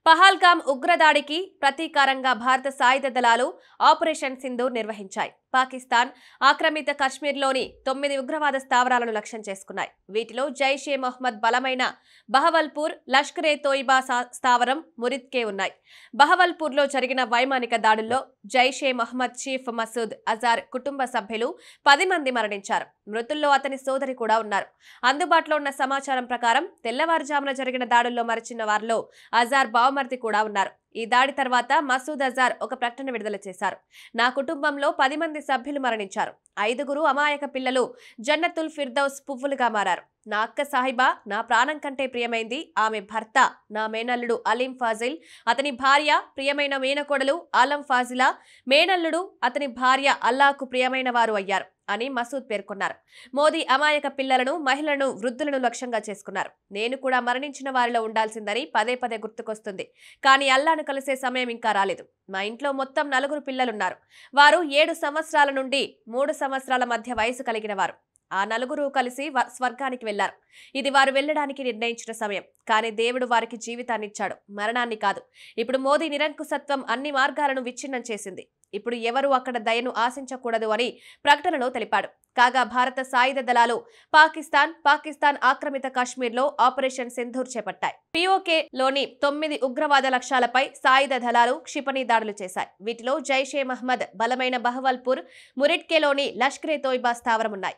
పహల్గామ్ ఉగ్రదాడికి ప్రతీకారంగా భారత సాయుధ దళాలు ఆపరేషన్ సింధూర్ నిర్వహించాయి. పాకిస్తాన్ ఆక్రమిత కశ్మీర్లోని 9 ఉగ్రవాద స్థావరాలను లక్ష్యం చేసుకున్నాయి. వీటిలో జైషే మొహమ్మద్ బలమైన బహవల్పూర్, లష్కరే తోయిబా స్థావరం, మురిద్కే ఉన్నాయి. బహవల్పూర్లో జరిగిన వైమానిక దాడుల్లో జైషే మొహమ్మద్ చీఫ్ మసూద్ అజార్ కుటుంబ సభ్యులు 10 మంది మరణించారు. మృతుల్లో అతని సోదరి కూడా ఉన్నారు. అందుబాటులో ఉన్న సమాచారం ప్రకారం తెల్లవారుజామున జరిగిన దాడుల్లో మరిచిన వారిలో అజార్ బావమర్ది కూడా ఉన్నారు. ఈ దాడి తర్వాత మసూద్ అజార్ ఒక ప్రకటన విడుదల చేశారు. నా కుటుంబంలో 10 మంది సభ్యులు మరణించారు. 5గురు అమాయక పిల్లలు జన్నతుల్ ఫిర్దౌస్ పువ్వులుగా మారారు. నా అక్క సాహిబా నా ప్రాణం కంటే ప్రియమైంది. ఆమె భర్త నా మేనల్లుడు అలీం ఫాజిల్, అతని భార్య ప్రియమైన మేనకోడలు ఆలం ఫాజిలా, మేనల్లుడు అతని భార్య అల్లాకు ప్రియమైన వారు అయ్యారు అని మసూద్ పేర్కొన్నారు. మోదీ అమాయక పిల్లలను, మహిళలను, వృద్ధులను లక్ష్యంగా చేసుకున్నారు. నేను కూడా మరణించిన వారిలో ఉండాల్సిందని పదే పదే గుర్తుకొస్తుంది. కానీ అల్లాను కలిసే సమయం ఇంకా రాలేదు. మా ఇంట్లో మొత్తం 4 పిల్లలున్నారు. వారు 7 సంవత్సరాల నుండి 3 సంవత్సరాల మధ్య వయసు కలిగిన వారు. ఆ 4 కలిసి స్వర్గానికి వెళ్లారు. ఇది వారు వెళ్లడానికి నిర్ణయించిన సమయం. కానీ దేవుడు వారికి జీవితాన్నిచ్చాడు, మరణాన్ని కాదు. ఇప్పుడు మోదీ నిరంకుశత్వం అన్ని మార్గాలను విచ్ఛిన్నం చేసింది. ఇప్పుడు ఎవరు అక్కడ దయను ఆశించకూడదు అని ప్రకటనలో తెలిపాడు. కాగా భారత సాయుధ దళాలు పాకిస్తాన్ ఆక్రమిత కాశ్మీర్లో ఆపరేషన్ సింధూర్ చేపట్టాయి. పిఓకేలోని 9 ఉగ్రవాద లక్ష్యాలపై సాయుధ దళాలు క్షిపణి దాడులు చేశాయి. వీటిలో జైషే మహమ్మద్ బలమైన బహవల్పూర్, మురిడ్కేలోని లష్కరే తోయిబా స్థావరం ఉన్నాయి.